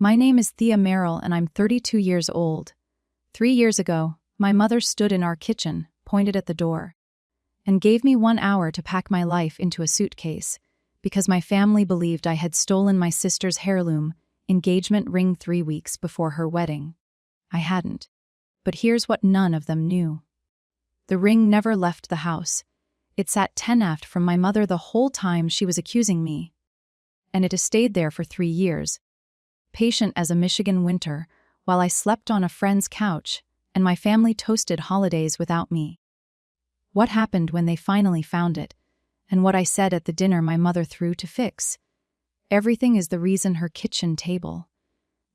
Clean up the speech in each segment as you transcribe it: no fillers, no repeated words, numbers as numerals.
My name is Thea Merrill and I'm 32 years old. 3 years ago, my mother stood in our kitchen, pointed at the door, and gave me 1 hour to pack my life into a suitcase, because my family believed I had stolen my sister's heirloom engagement ring 3 weeks before her wedding. I hadn't. But here's what none of them knew. The ring never left the house. It sat 10 aft from my mother the whole time she was accusing me. And it has stayed there for 3 years, patient as a Michigan winter, while I slept on a friend's couch and my family toasted holidays without me. What happened when they finally found it, and what I said at the dinner my mother threw to fix? Everything is the reason her kitchen table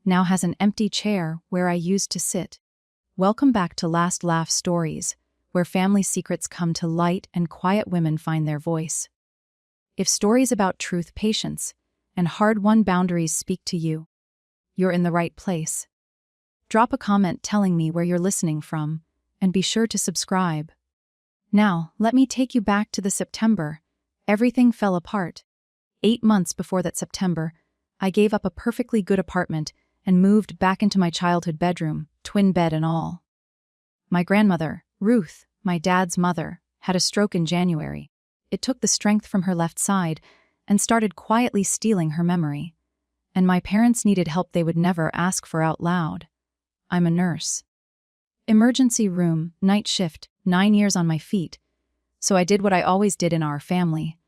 now has an empty chair where I used to sit. Welcome back to Last Laugh Stories, where family secrets come to light and quiet women find their voice. If stories about truth, patience, and hard-won boundaries speak to you, you're in the right place. Drop a comment telling me where you're listening from, and be sure to subscribe. Now, let me take you back to the September everything fell apart. 8 months before that September, I gave up a perfectly good apartment and moved back into my childhood bedroom, twin bed and all. My grandmother, Ruth, my dad's mother, had a stroke in January. It took the strength from her left side and started quietly stealing her memory. And my parents needed help they would never ask for out loud. I'm a nurse. Emergency room, night shift, 9 years on my feet. So I did what I always did in our family.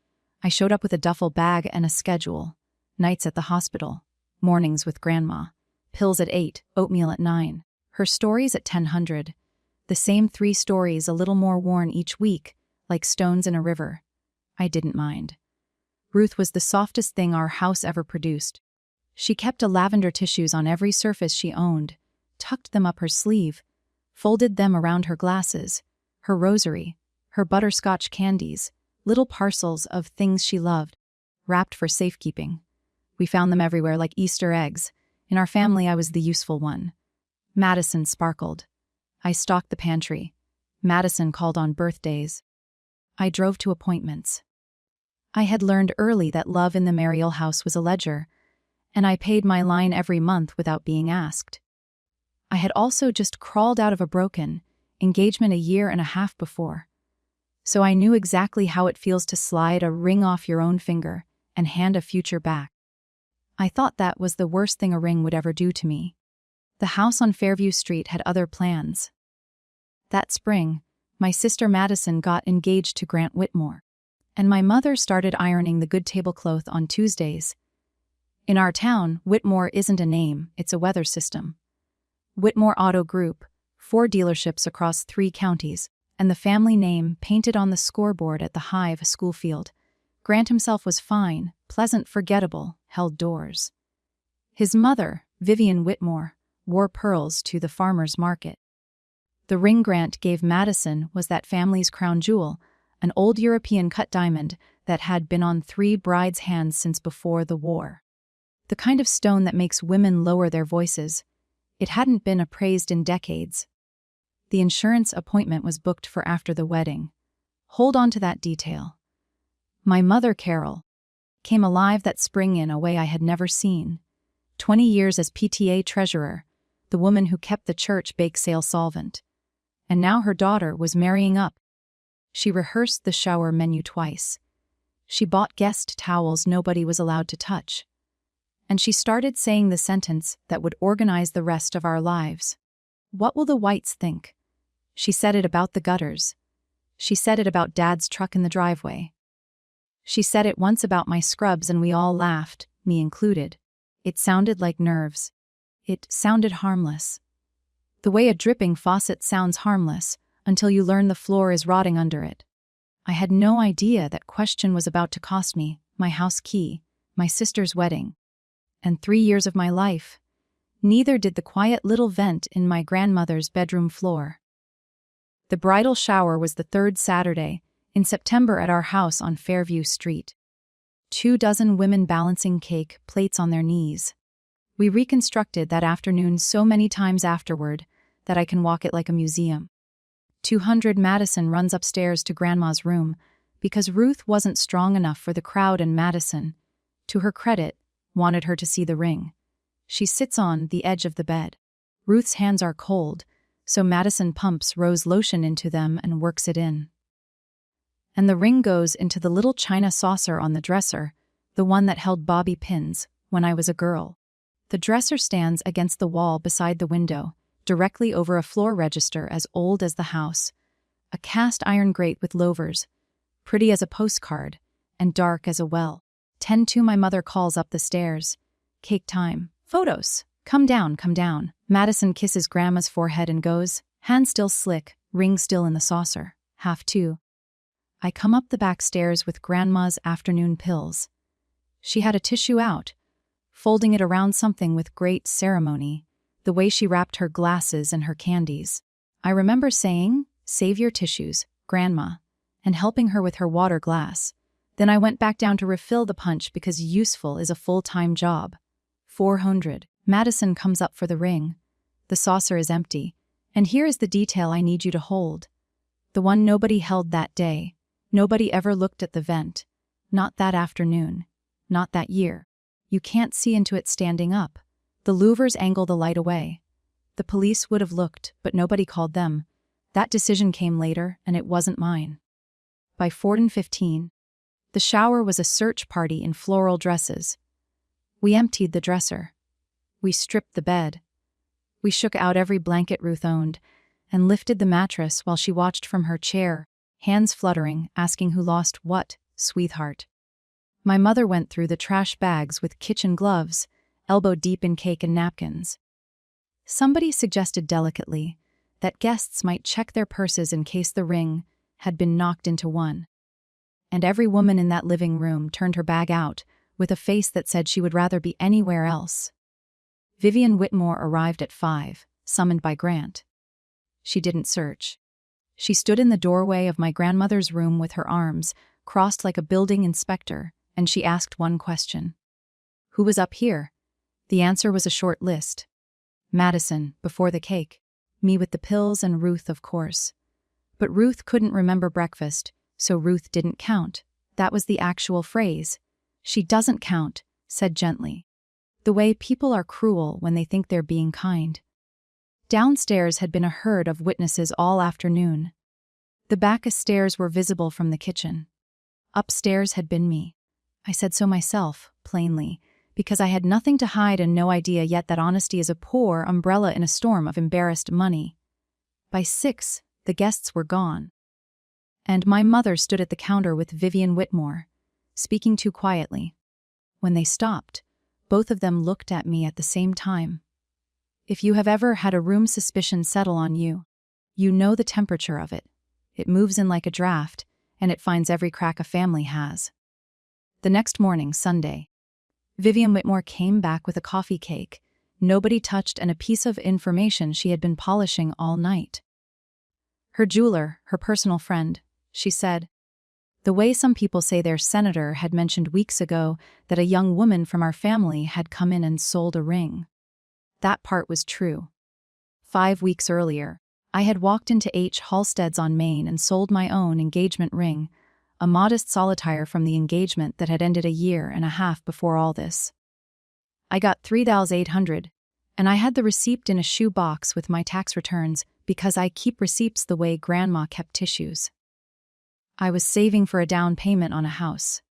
I showed up with a duffel bag and a schedule. Nights at the hospital, mornings with grandma, pills at 8, oatmeal at 9, her stories at 10:00. The same 3 stories, a little more worn each week, like stones in a river. I didn't mind. Ruth was the softest thing our house ever produced. She kept a lavender tissues on every surface she owned, tucked them up her sleeve, folded them around her glasses, her rosary, her butterscotch candies, little parcels of things she loved, wrapped for safekeeping. We found them everywhere like Easter eggs. In our family, I was the useful one. Madison sparkled. I stocked the pantry. Madison called on birthdays. I drove to appointments. I had learned early that love in the Merrill house was a ledger, and I paid my line every month without being asked. I had also just crawled out of a broken engagement a year and a half before, so I knew exactly how it feels to slide a ring off your own finger and hand a future back. I thought that was the worst thing a ring would ever do to me. The house on Fairview Street had other plans. That spring, my sister Madison got engaged to Grant Whitmore, and my mother started ironing the good tablecloth on Tuesdays. In our town, Whitmore isn't a name, it's a weather system. Whitmore Auto Group, 4 dealerships across 3 counties, and the family name painted on the scoreboard at the Hive school field. Grant himself was fine, pleasant, forgettable, held doors. His mother, Vivian Whitmore, wore pearls to the farmer's market. The ring Grant gave Madison was that family's crown jewel, an old European cut diamond that had been on 3 brides' hands since before the war. The kind of stone that makes women lower their voices. It hadn't been appraised in decades. The insurance appointment was booked for after the wedding. Hold on to that detail. My mother, Carol, came alive that spring in a way I had never seen. 20 years as PTA treasurer, the woman who kept the church bake sale solvent. And now her daughter was marrying up. She rehearsed the shower menu twice. She bought guest towels nobody was allowed to touch. And she started saying the sentence that would organize the rest of our lives. What will the whites think? She said it about the gutters. She said it about Dad's truck in the driveway. She said it once about my scrubs and we all laughed, me included. It sounded like nerves. It sounded harmless. The way a dripping faucet sounds harmless until you learn the floor is rotting under it. I had no idea that question was about to cost me my house key, my sister's wedding, and 3 years of my life. Neither did the quiet little vent in my grandmother's bedroom floor. The bridal shower was the 3rd Saturday in September at our house on Fairview Street. 24 women balancing cake plates on their knees. We reconstructed that afternoon so many times afterward that I can walk it like a museum. 200 Madison runs upstairs to Grandma's room because Ruth wasn't strong enough for the crowd and Madison, to her credit, wanted her to see the ring. She sits on the edge of the bed. Ruth's hands are cold, so Madison pumps rose lotion into them and works it in. And the ring goes into the little china saucer on the dresser, the one that held bobby pins when I was a girl. The dresser stands against the wall beside the window, directly over a floor register as old as the house. A cast iron grate with louvers, pretty as a postcard, and dark as a well. 10:02 my mother calls up the stairs. Cake time. Photos. Come down, come down. Madison kisses Grandma's forehead and goes, hand still slick, ring still in the saucer. 1:30. I come up the back stairs with Grandma's afternoon pills. She had a tissue out, folding it around something with great ceremony, the way she wrapped her glasses and her candies. I remember saying, "Save your tissues, Grandma," and helping her with her water glass. Then I went back down to refill the punch because useful is a full-time job. 400. Madison comes up for the ring. The saucer is empty, and here is the detail I need you to hold. The one nobody held that day. Nobody ever looked at the vent. Not that afternoon. Not that year. You can't see into it standing up. The louvers angle the light away. The police would have looked, but nobody called them. That decision came later, and it wasn't mine. By 4:15, the shower was a search party in floral dresses. We emptied the dresser. We stripped the bed. We shook out every blanket Ruth owned and lifted the mattress while she watched from her chair, hands fluttering, asking who lost what, sweetheart. My mother went through the trash bags with kitchen gloves, elbow deep in cake and napkins. Somebody suggested delicately that guests might check their purses in case the ring had been knocked into one. And every woman in that living room turned her bag out with a face that said she would rather be anywhere else. Vivian Whitmore arrived at 5, summoned by Grant. She didn't search. She stood in the doorway of my grandmother's room with her arms crossed like a building inspector, and she asked one question. Who was up here? The answer was a short list. Madison, before the cake. Me with the pills, and Ruth, of course. But Ruth couldn't remember breakfast, so Ruth didn't count. That was the actual phrase. She doesn't count, said gently. The way people are cruel when they think they're being kind. Downstairs had been a herd of witnesses all afternoon. The back stairs were visible from the kitchen. Upstairs had been me. I said so myself, plainly, because I had nothing to hide and no idea yet that honesty is a poor umbrella in a storm of embarrassed money. By 6, the guests were gone. And my mother stood at the counter with Vivian Whitmore, speaking too quietly. When they stopped, both of them looked at me at the same time. If you have ever had a room suspicion settle on you, you know the temperature of it. It moves in like a draft, and it finds every crack a family has. The next morning, Sunday, Vivian Whitmore came back with a coffee cake, nobody touched, and a piece of information she had been polishing all night. Her jeweler, her personal friend, she said. The way some people say their senator had mentioned weeks ago that a young woman from our family had come in and sold a ring. That part was true. 5 weeks earlier, I had walked into H. Halstead's on Main and sold my own engagement ring, a modest solitaire from the engagement that had ended a year and a half before all this. I got $3,800, and I had the receipt in a shoe box with my tax returns because I keep receipts the way Grandma kept tissues. I was saving for a down payment on a house.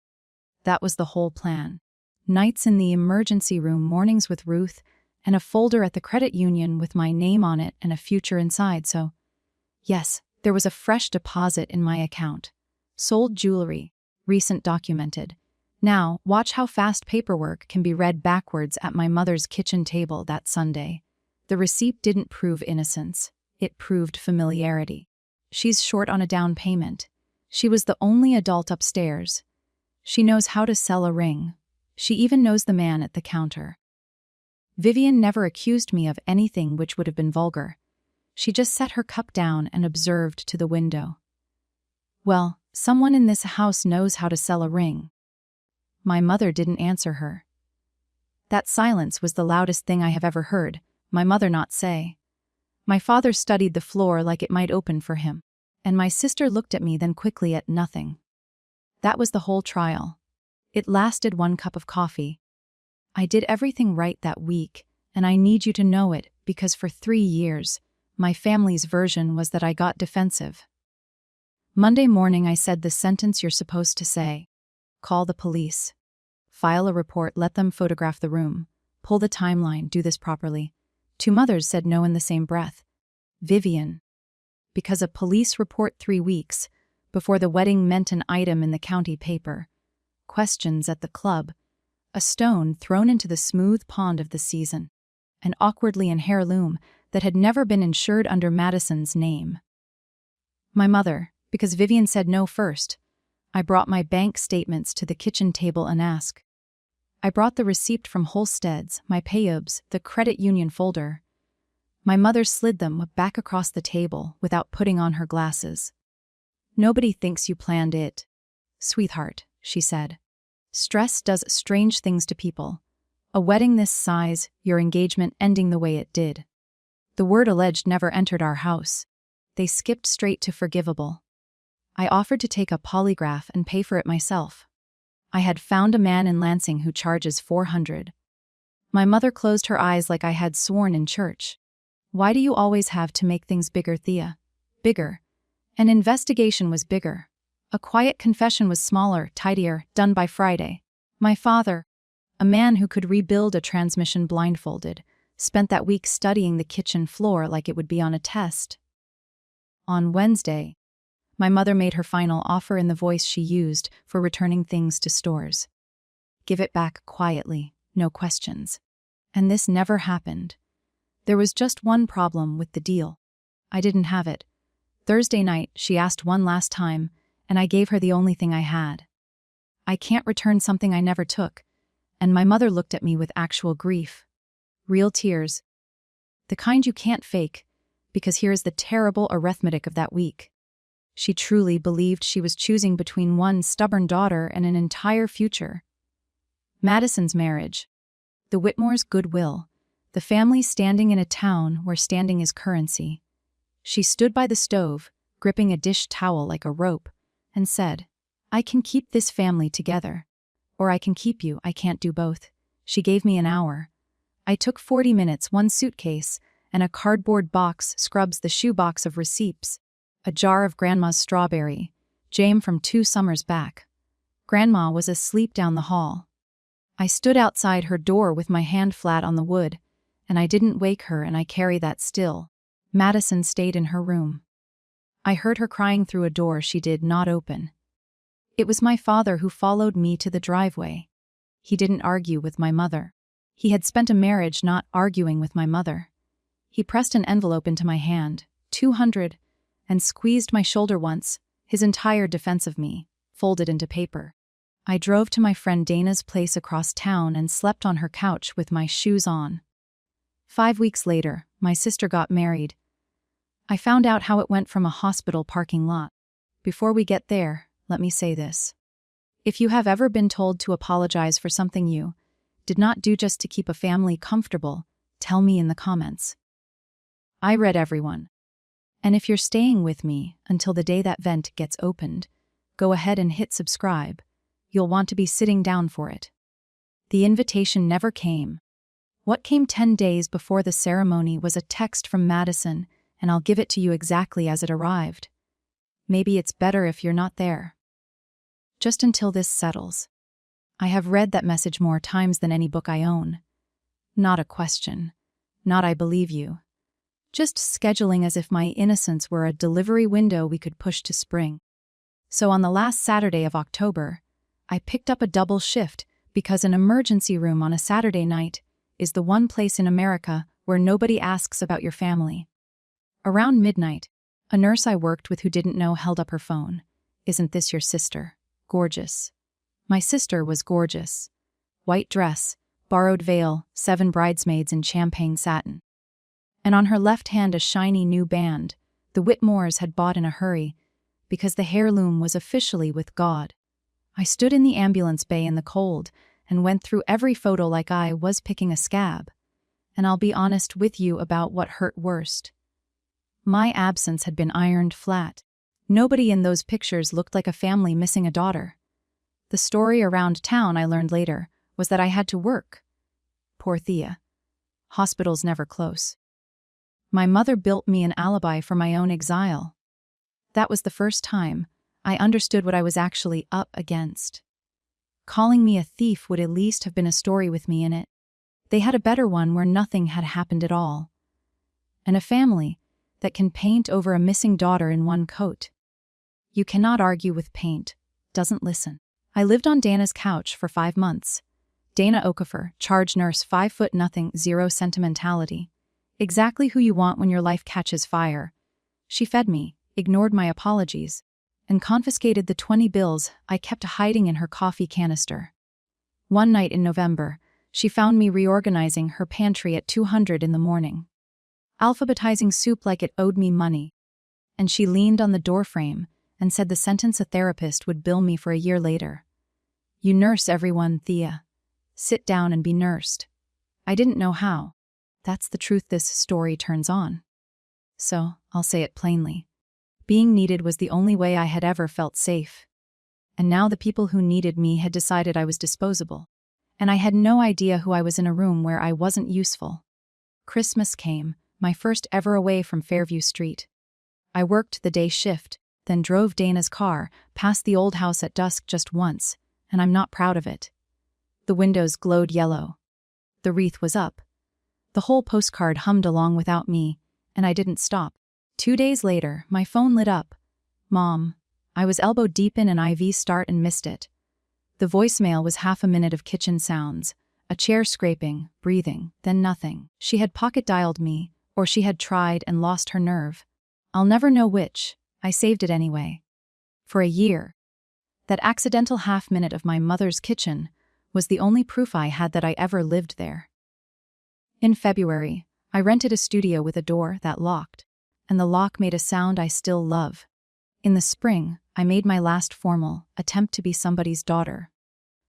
That was the whole plan. Nights in the emergency room, mornings with Ruth, and a folder at the credit union with my name on it and a future inside, so yes, there was a fresh deposit in my account. Sold jewelry, recent documented. Now, watch how fast paperwork can be read backwards at my mother's kitchen table that Sunday. The receipt didn't prove innocence. It proved familiarity. She's short on a down payment. She was the only adult upstairs. She knows how to sell a ring. She even knows the man at the counter. Vivian never accused me of anything which would have been vulgar. She just set her cup down and observed to the window. Well, someone in this house knows how to sell a ring. My mother didn't answer her. That silence was the loudest thing I have ever heard, my mother not say. My father studied the floor like it might open for him, and my sister looked at me then quickly at nothing. That was the whole trial. It lasted 1 cup of coffee. I did everything right that week, and I need you to know it because for 3 years, my family's version was that I got defensive. Monday morning, I said the sentence you're supposed to say. Call the police. File a report, let them photograph the room. Pull the timeline, do this properly. 2 mothers said no in the same breath. Vivian. Because a police report 3 weeks before the wedding meant an item in the county paper. Questions at the club. A stone thrown into the smooth pond of the season. An awkwardly in heirloom that had never been insured under Madison's name. My mother, because Vivian said no first. I brought my bank statements to the kitchen table and asked. I brought the receipt from Holstead's, my payobs, the credit union folder. My mother slid them back across the table without putting on her glasses. Nobody thinks you planned it. Sweetheart, she said. Stress does strange things to people. A wedding this size, your engagement ending the way it did. The word alleged never entered our house. They skipped straight to forgivable. I offered to take a polygraph and pay for it myself. I had found a man in Lansing who charges $400. My mother closed her eyes like I had sworn in church. Why do you always have to make things bigger, Thea? Bigger. An investigation was bigger. A quiet confession was smaller, tidier, done by Friday. My father, a man who could rebuild a transmission blindfolded, spent that week studying the kitchen floor like it would be on a test. On Wednesday, my mother made her final offer in the voice she used for returning things to stores. Give it back quietly, no questions. And this never happened. There was just one problem with the deal. I didn't have it. Thursday night, she asked one last time, and I gave her the only thing I had. I can't return something I never took, and my mother looked at me with actual grief. Real tears. The kind you can't fake, because here is the terrible arithmetic of that week. She truly believed she was choosing between one stubborn daughter and an entire future. Madison's marriage. The Whitmore's goodwill. The family standing in a town where standing is currency. She stood by the stove, gripping a dish towel like a rope, and said, I can keep this family together. Or I can keep you, I can't do both. She gave me an hour. I took 40 minutes, 1 suitcase, and a cardboard box scrubs the shoebox of receipts. A jar of Grandma's strawberry, jam from 2 summers back. Grandma was asleep down the hall. I stood outside her door with my hand flat on the wood, and I didn't wake her, and I carry that still. Madison stayed in her room. I heard her crying through a door she did not open. It was my father who followed me to the driveway. He didn't argue with my mother. He had spent a marriage not arguing with my mother. He pressed an envelope into my hand, $200, and squeezed my shoulder once, his entire defense of me, folded into paper. I drove to my friend Dana's place across town and slept on her couch with my shoes on. 5 weeks later, my sister got married. I found out how it went from a hospital parking lot. Before we get there, let me say this. If you have ever been told to apologize for something you did not do just to keep a family comfortable, tell me in the comments. I read everyone. And if you're staying with me until the day that vent gets opened, go ahead and hit subscribe. You'll want to be sitting down for it. The invitation never came. What came 10 days before the ceremony was a text from Madison, and I'll give it to you exactly as it arrived. Maybe it's better if you're not there. Just until this settles. I have read that message more times than any book I own. Not a question. Not I believe you. Just scheduling as if my innocence were a delivery window we could push to spring. So on the last Saturday of October, I picked up a double shift because an emergency room on a Saturday night is the one place in America where nobody asks about your family. Around midnight, a nurse I worked with who didn't know held up her phone. Isn't this your sister? Gorgeous. My sister was gorgeous. White dress, borrowed veil, 7 bridesmaids in champagne satin. And on her left hand a shiny new band the Whitmores had bought in a hurry, because the heirloom was officially with God. I stood in the ambulance bay in the cold and went through every photo like I was picking a scab. And I'll be honest with you about what hurt worst. My absence had been ironed flat. Nobody in those pictures looked like a family missing a daughter. The story around town, I learned later, was that I had to work. Poor Thea. hospitals never close. My mother built me an alibi for my own exile. That was the first time I understood what I was actually up against. Calling me a thief would at least have been a story with me in it. They had a better one where nothing had happened at all. And a family that can paint over a missing daughter in one coat. You cannot argue with paint. Doesn't listen. I lived on Dana's couch for 5 months. Dana Okafor, charge nurse, 5'0", 0 sentimentality. Exactly who you want when your life catches fire. She fed me, ignored my apologies, and confiscated the 20 bills I kept hiding in her coffee canister. One night in November, she found me reorganizing her pantry at 200 in the morning. Alphabetizing soup like it owed me money. And she leaned on the doorframe and said the sentence a therapist would bill me for a year later. You nurse everyone, Thea. Sit down and be nursed. I didn't know how. That's the truth this story turns on. So, I'll say it plainly. Being needed was the only way I had ever felt safe. And now the people who needed me had decided I was disposable. And I had no idea who I was in a room where I wasn't useful. Christmas came, my first ever away from Fairview Street. I worked the day shift, then drove Dana's car past the old house at dusk just once, and I'm not proud of it. The windows glowed yellow. The wreath was up. The whole postcard hummed along without me, and I didn't stop. 2 days later, my phone lit up. Mom. I was elbow deep in an IV start and missed it. The voicemail was half a minute of kitchen sounds, a chair scraping, breathing, then nothing. She had pocket-dialed me, or she had tried and lost her nerve. I'll never know which. I saved it anyway. For a year. That accidental half-minute of my mother's kitchen was the only proof I had that I ever lived there. In February, I rented a studio with a door that locked, and the lock made a sound I still love. In the spring, I made my last formal attempt to be somebody's daughter.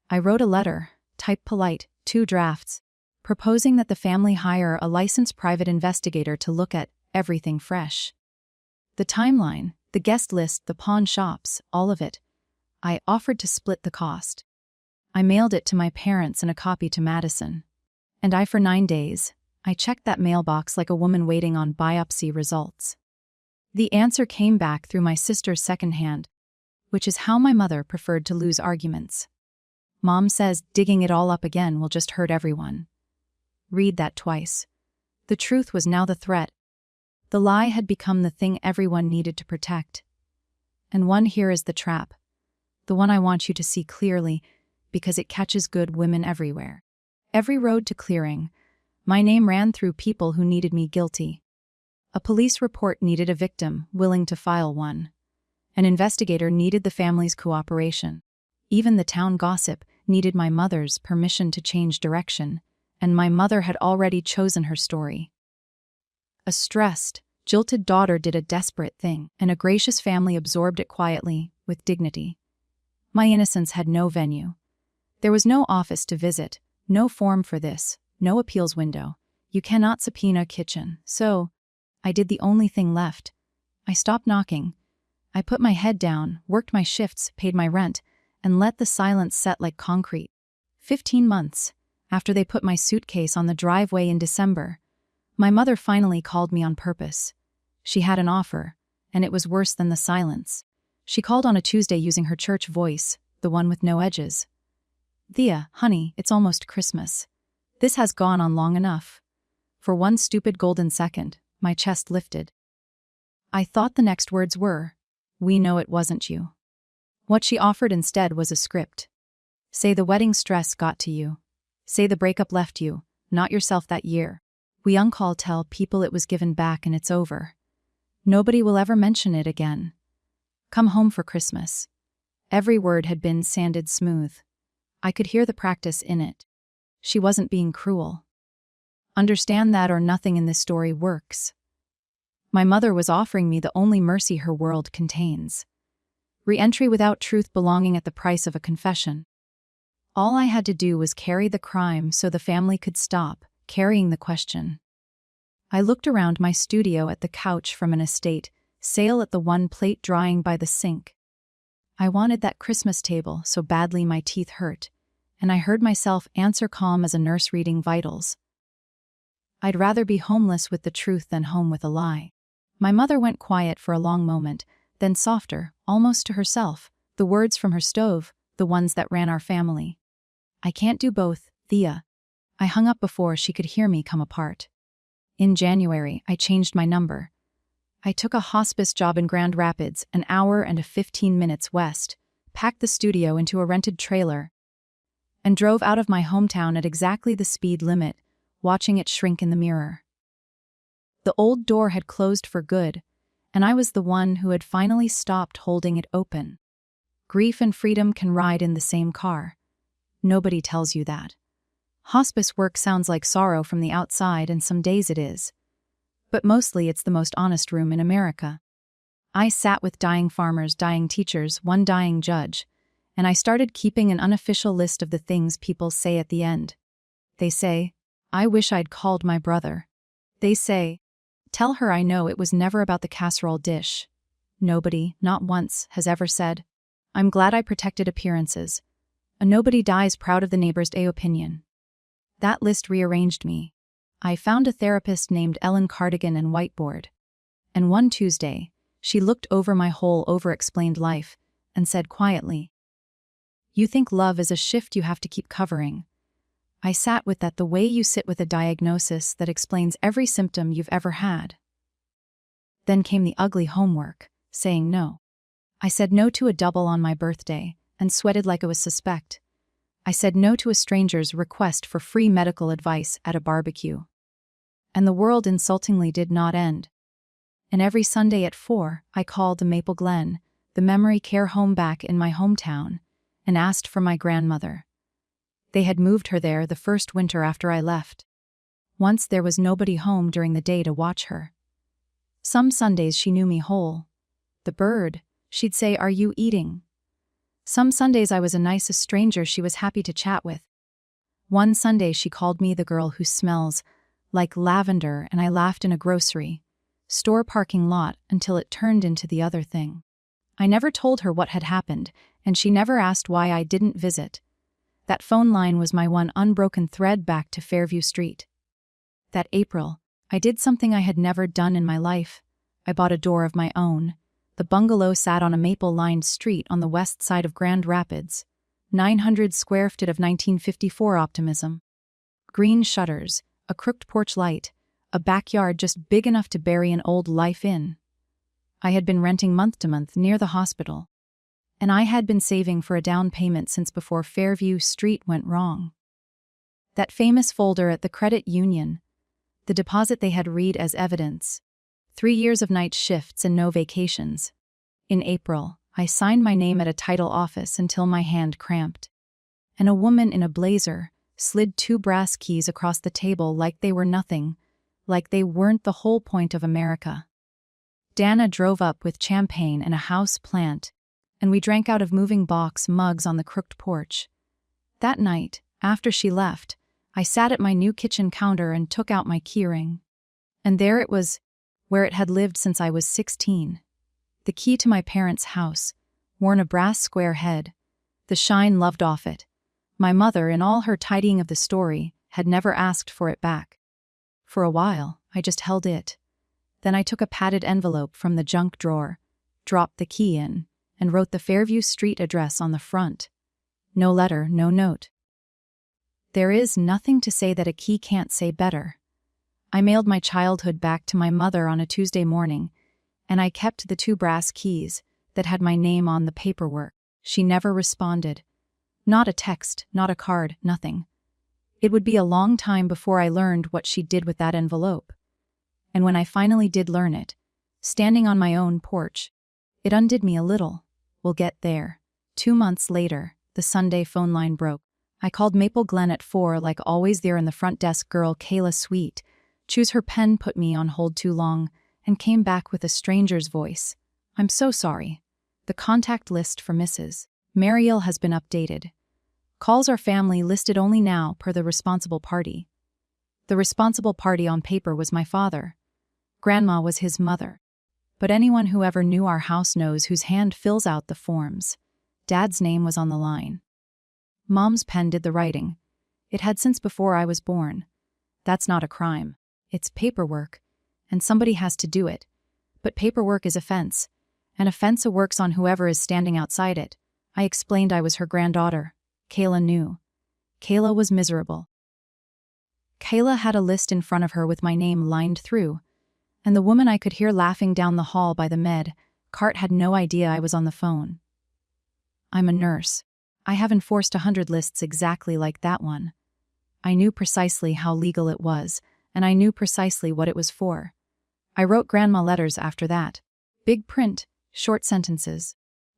I wrote a letter, typed polite, 2 drafts, proposing that the family hire a licensed private investigator to look at everything fresh. The timeline, the guest list, the pawn shops, all of it. I offered to split the cost. I mailed it to my parents and a copy to Madison. And for 9 days, I checked that mailbox like a woman waiting on biopsy results. The answer came back through my sister's second hand, which is how my mother preferred to lose arguments. Mom says digging it all up again will just hurt everyone. Read that twice. The truth was now the threat. The lie had become the thing everyone needed to protect. And one here is the trap. The one I want you to see clearly, because it catches good women everywhere. Every road to clearing, my name ran through people who needed me guilty. A police report needed a victim willing to file one. An investigator needed the family's cooperation. Even the town gossip needed my mother's permission to change direction, and my mother had already chosen her story. A stressed, jilted daughter did a desperate thing, and a gracious family absorbed it quietly, with dignity. My innocence had no venue. There was no office to visit, no form for this, no appeals window. You cannot subpoena a kitchen, so I did the only thing left. I stopped knocking. I put my head down, worked my shifts, paid my rent, and let the silence set like concrete. 15 months after they put my suitcase on the driveway in December, my mother finally called me on purpose. She had an offer, and it was worse than the silence. She called on a Tuesday using her church voice, the one with no edges. Thea, honey, it's almost Christmas. This has gone on long enough. For one stupid golden second, my chest lifted. I thought the next words were, we know it wasn't you. What she offered instead was a script. Say the wedding stress got to you. Say the breakup left you, not yourself that year. We on-call tell people it was given back and it's over. Nobody will ever mention it again. Come home for Christmas. Every word had been sanded smooth. I could hear the practice in it. She wasn't being cruel. Understand that or nothing in this story works. My mother was offering me the only mercy her world contains. Re-entry without truth belonging at the price of a confession. All I had to do was carry the crime so the family could stop carrying the question. I looked around my studio at the couch from an estate sale at the one plate drying by the sink. I wanted that Christmas table so badly my teeth hurt, and I heard myself answer calm as a nurse reading vitals. I'd rather be homeless with the truth than home with a lie. My mother went quiet for a long moment, then softer, almost to herself, the words from her stove, the ones that ran our family. I can't do both, Thea. I hung up before she could hear me come apart. In January, I changed my number. I took a hospice job in Grand Rapids, an hour and 15 minutes west, packed the studio into a rented trailer, and drove out of my hometown at exactly the speed limit, watching it shrink in the mirror. The old door had closed for good, and I was the one who had finally stopped holding it open. Grief and freedom can ride in the same car. Nobody tells you that. Hospice work sounds like sorrow from the outside, and some days it is. But mostly it's the most honest room in America. I sat with dying farmers, dying teachers, one dying judge, and I started keeping an unofficial list of the things people say at the end. They say, "I wish I'd called my brother." They say, "Tell her I know it was never about the casserole dish." Nobody, not once, has ever said, "I'm glad I protected appearances." A nobody dies proud of the neighbor's opinion. That list rearranged me. I found a therapist named Ellen Cardigan and whiteboard. And one Tuesday, she looked over my whole over-explained life and said quietly, "You think love is a shift you have to keep covering." I sat with that the way you sit with a diagnosis that explains every symptom you've ever had. Then came the ugly homework, saying no. I said no to a double on my birthday and sweated like it was suspect. I said no to a stranger's request for free medical advice at a barbecue. And the world insultingly did not end. And every Sunday at 4, I called the Maple Glen, the memory care home back in my hometown, and asked for my grandmother. They had moved her there the first winter after I left. Once there was nobody home during the day to watch her. Some Sundays she knew me whole. The bird, she'd say, "Are you eating?" Some Sundays I was a nice stranger she was happy to chat with. One Sunday she called me the girl who smells like lavender, and I laughed in a grocery store parking lot until it turned into the other thing. I never told her what had happened, and she never asked why I didn't visit. That phone line was my one unbroken thread back to Fairview Street. That April, I did something I had never done in my life. I bought a door of my own. The bungalow sat on a maple-lined street on the west side of Grand Rapids. 900 square feet of 1954 optimism. Green shutters, a crooked porch light, a backyard just big enough to bury an old life in. I had been renting month to month near the hospital, and I had been saving for a down payment since before Fairview Street went wrong. That famous folder at the credit union, the deposit they had read as evidence. 3 years of night shifts and no vacations. In April, I signed my name at a title office until my hand cramped. And a woman in a blazer slid 2 brass keys across the table like they were nothing, like they weren't the whole point of America. Dana drove up with champagne and a house plant, and we drank out of moving box mugs on the crooked porch. That night, after she left, I sat at my new kitchen counter and took out my keyring. And there it was, where it had lived since I was 16. The key to my parents' house, worn a brass square head. The shine loved off it. My mother, in all her tidying of the story, had never asked for it back. For a while, I just held it. Then I took a padded envelope from the junk drawer, dropped the key in, and wrote the Fairview Street address on the front. No letter, no note. There is nothing to say that a key can't say better. I mailed my childhood back to my mother on a Tuesday morning, and I kept the 2 brass keys that had my name on the paperwork. She never responded. Not a text, not a card, nothing. It would be a long time before I learned what she did with that envelope. And when I finally did learn it, standing on my own porch, it undid me a little. We'll get there. 2 months later, the Sunday phone line broke. I called Maple Glen at 4, like always there in the front desk girl Kayla Sweet. Choose her pen put me on hold too long, and came back with a stranger's voice. "I'm so sorry. The contact list for Mrs. Mariel has been updated. Calls our family listed only now per the responsible party." The responsible party on paper was my father. Grandma was his mother. But anyone who ever knew our house knows whose hand fills out the forms. Dad's name was on the line. Mom's pen did the writing. It had since before I was born. That's not a crime. It's paperwork, and somebody has to do it. But paperwork is a fence, and a fence works on whoever is standing outside it. I explained I was her granddaughter. Kayla knew. Kayla was miserable. Kayla had a list in front of her with my name lined through, and the woman I could hear laughing down the hall by the med cart had no idea I was on the phone. I'm a nurse. I have enforced 100 lists exactly like that one. I knew precisely how legal it was, and I knew precisely what it was for. I wrote grandma letters after that. Big print, short sentences.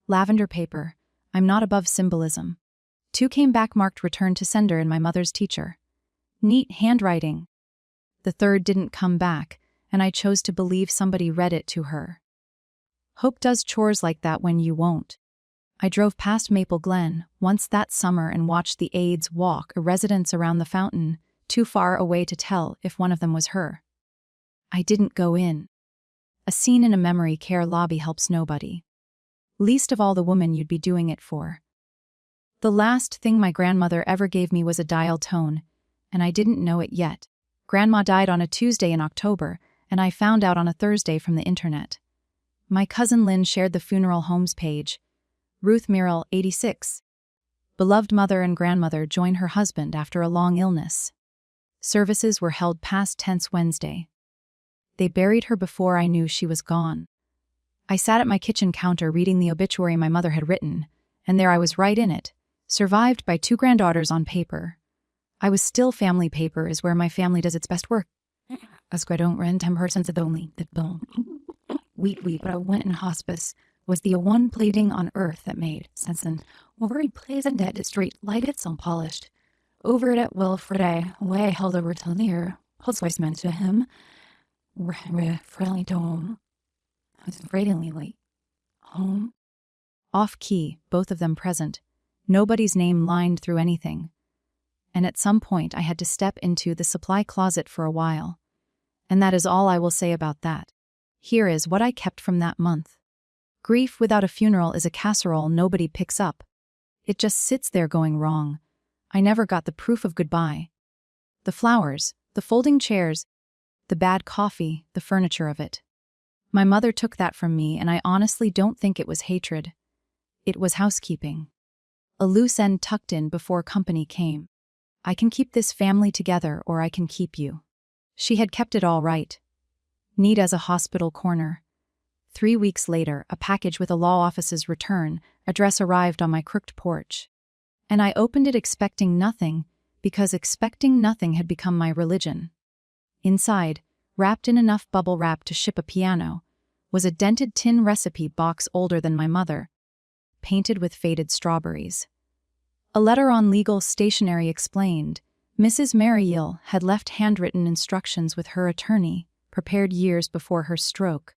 Lavender paper. I'm not above symbolism. 2 came back marked return to sender in my mother's teacher. Neat handwriting. The 3rd didn't come back, and I chose to believe somebody read it to her. Hope does chores like that when you won't. I drove past Maple Glen once that summer and watched the aides walk residents around the fountain, too far away to tell if one of them was her. I didn't go in. A scene in a memory care lobby helps nobody. Least of all the woman you'd be doing it for. The last thing my grandmother ever gave me was a dial tone, and I didn't know it yet. Grandma died on a Tuesday in October, and I found out on a Thursday from the internet. My cousin Lynn shared the funeral homes page. Ruth Muriel, 86. Beloved mother and grandmother join her husband after a long illness. Services were held past tense Wednesday. They buried her before I knew she was gone. I sat at my kitchen counter reading the obituary my mother had written, and there I was right in it, survived by 2 granddaughters on paper. I was still family paper is where my family does its best work. As I don't rent 10% of only the bone. But I went in hospice was the one plating on earth that made sense and very pleasant that straight lighted some polished. Over it at Wilfred way held over till near meant to him. Friendly tone. I was radiantly late. Home. Off key, both of them present. Nobody's name lined through anything. And at some point I had to step into the supply closet for a while. And that is all I will say about that. Here is what I kept from that month. Grief without a funeral is a casserole nobody picks up. It just sits there going wrong. I never got the proof of goodbye. The flowers, the folding chairs, the bad coffee, the furniture of it. My mother took that from me, and I honestly don't think it was hatred. It was housekeeping. A loose end tucked in before company came. I can keep this family together, or I can keep you. She had kept it all right. Neat as a hospital corner. 3 weeks later, a package with a law office's return address arrived on my crooked porch. And I opened it expecting nothing, because expecting nothing had become my religion. Inside, wrapped in enough bubble wrap to ship a piano, was a dented tin recipe box older than my mother, painted with faded strawberries. A letter on legal stationery explained, Mrs. Mariel had left handwritten instructions with her attorney, prepared years before her stroke,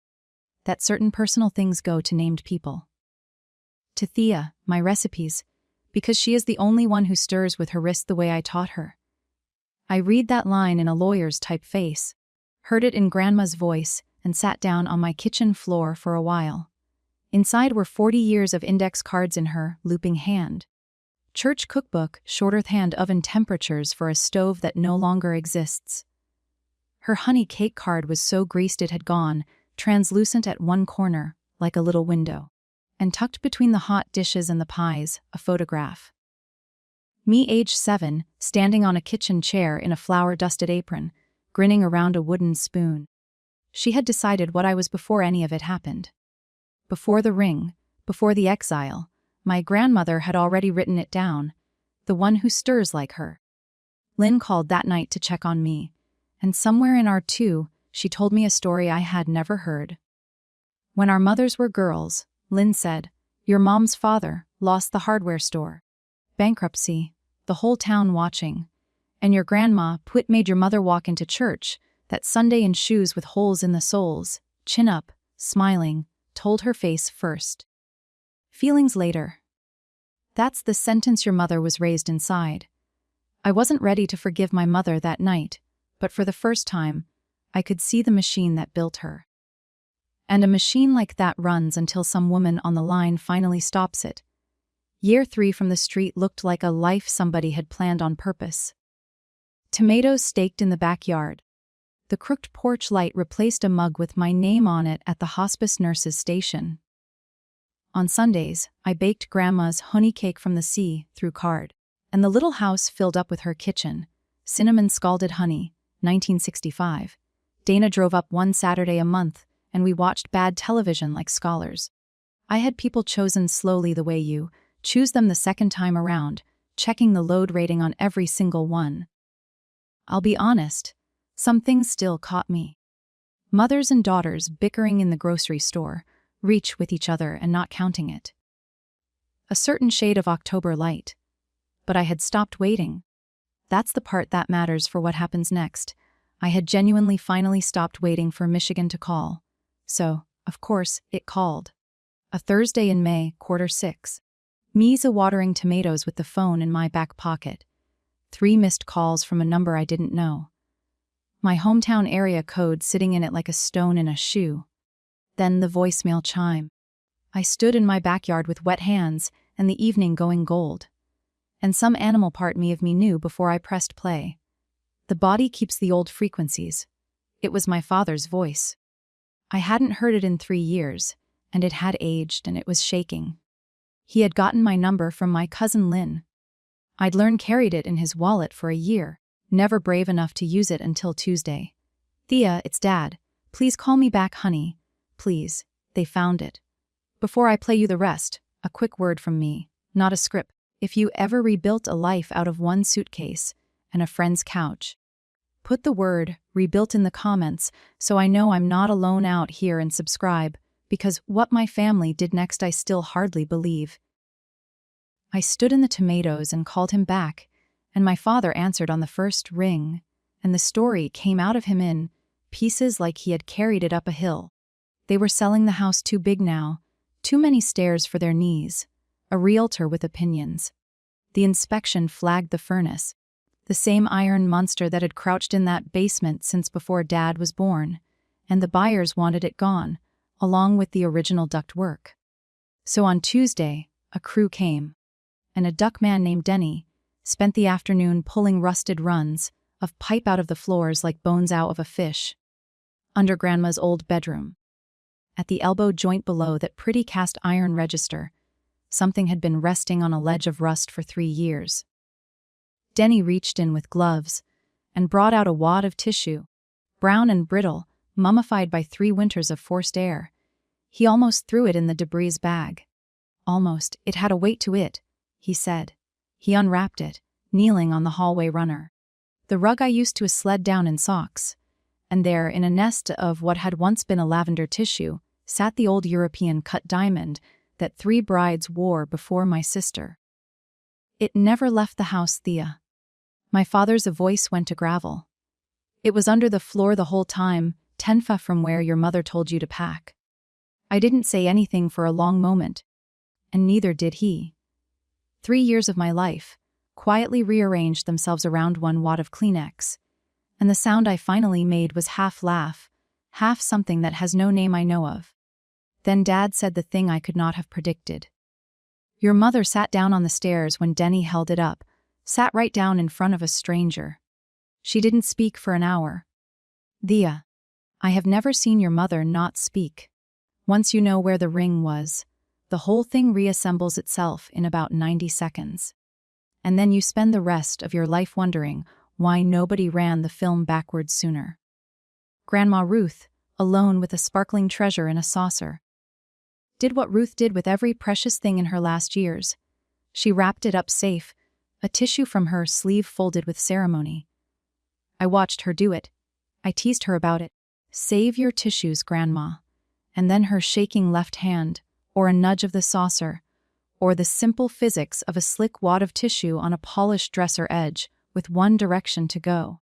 that certain personal things go to named people. To Thea, my recipes, because she is the only one who stirs with her wrist the way I taught her. I read that line in a lawyer's typeface, heard it in Grandma's voice, and sat down on my kitchen floor for a while. Inside were 40 years of index cards in her looping hand. Church cookbook, shorter-hand oven temperatures for a stove that no longer exists. Her honey cake card was so greased it had gone, translucent at one corner, like a little window. And tucked between the hot dishes and the pies, a photograph. Me age 7, standing on a kitchen chair in a flour-dusted apron, grinning around a wooden spoon. She had decided what I was before any of it happened. Before the ring, before the exile, my grandmother had already written it down, the one who stirs like her. Lynn called that night to check on me, and somewhere in our two, she told me a story I had never heard. When our mothers were girls, Lynn said, your mom's father lost the hardware store. Bankruptcy, the whole town watching. And your grandma made your mother walk into church, that Sunday in shoes with holes in the soles, chin up, smiling, told her face first. Feelings later. That's the sentence your mother was raised inside. I wasn't ready to forgive my mother that night, but for the first time, I could see the machine that built her. And a machine like that runs until some woman on the line finally stops it. Year 3 from the street looked like a life somebody had planned on purpose. Tomatoes staked in the backyard. The crooked porch light replaced a mug with my name on it at the hospice nurse's station. On Sundays, I baked Grandma's honey cake from the sea through card, and the little house filled up with her kitchen. Cinnamon scalded honey, 1965. Dana drove up one Saturday a month, and we watched bad television like scholars. I had people chosen slowly the way you choose them the second time around, checking the load rating on every single one. I'll be honest, some things still caught me. Mothers and daughters bickering in the grocery store, reach with each other and not counting it. A certain shade of October light. But I had stopped waiting. That's the part that matters for what happens next. I had genuinely finally stopped waiting for Michigan to call. So, of course, it called. A Thursday in May, 6:15. Me's watering tomatoes with the phone in my back pocket. 3 missed calls from a number I didn't know. My hometown area code sitting in it like a stone in a shoe. Then the voicemail chime. I stood in my backyard with wet hands and the evening going gold. And some animal part of me knew before I pressed play. The body keeps the old frequencies. It was my father's voice. I hadn't heard it in 3 years, and it had aged and it was shaking. He had gotten my number from my cousin Lynn. I'd learned carried it in his wallet for a year, never brave enough to use it until Tuesday. Thea, it's Dad. Please call me back, honey. Please. They found it. Before I play you the rest, a quick word from me, not a script. If you ever rebuilt a life out of one suitcase and a friend's couch, put the word rebuilt in the comments so I know I'm not alone out here, and subscribe, because what my family did next I still hardly believe. I stood in the tomatoes and called him back, and my father answered on the first ring, and the story came out of him in pieces like he had carried it up a hill. They were selling the house too big now, too many stairs for their knees. A realtor with opinions. The inspection flagged the furnace. The same iron monster that had crouched in that basement since before Dad was born, and the buyers wanted it gone, along with the original ductwork. So on Tuesday, a crew came, and a duck man named Denny spent the afternoon pulling rusted runs of pipe out of the floors like bones out of a fish. Under Grandma's old bedroom. At the elbow joint below that pretty cast iron register, something had been resting on a ledge of rust for 3 years. Denny reached in with gloves and brought out a wad of tissue, brown and brittle, mummified by 3 winters of forced air. He almost threw it in the debris bag. Almost, it had a weight to it, he said. He unwrapped it, kneeling on the hallway runner. The rug I used to sled down in socks. And there, in a nest of what had once been a lavender tissue, sat the old European cut diamond that 3 brides wore before my sister. It never left the house, Thea. My father's voice went to gravel. It was under the floor the whole time, 10 feet from where your mother told you to pack. I didn't say anything for a long moment, and neither did he. 3 years of my life quietly rearranged themselves around one wad of Kleenex, and the sound I finally made was half laugh, half something that has no name I know of. Then Dad said the thing I could not have predicted. Your mother sat down on the stairs when Denny held it up, sat right down in front of a stranger. She didn't speak for an hour. Thea, I have never seen your mother not speak. Once you know where the ring was, the whole thing reassembles itself in about 90 seconds. And then you spend the rest of your life wondering why nobody ran the film backwards sooner. Grandma Ruth, alone with a sparkling treasure in a saucer, did what Ruth did with every precious thing in her last years. She wrapped it up safe, a tissue from her sleeve folded with ceremony. I watched her do it. I teased her about it. Save your tissues, Grandma. And then her shaking left hand, or a nudge of the saucer, or the simple physics of a slick wad of tissue on a polished dresser edge with one direction to go.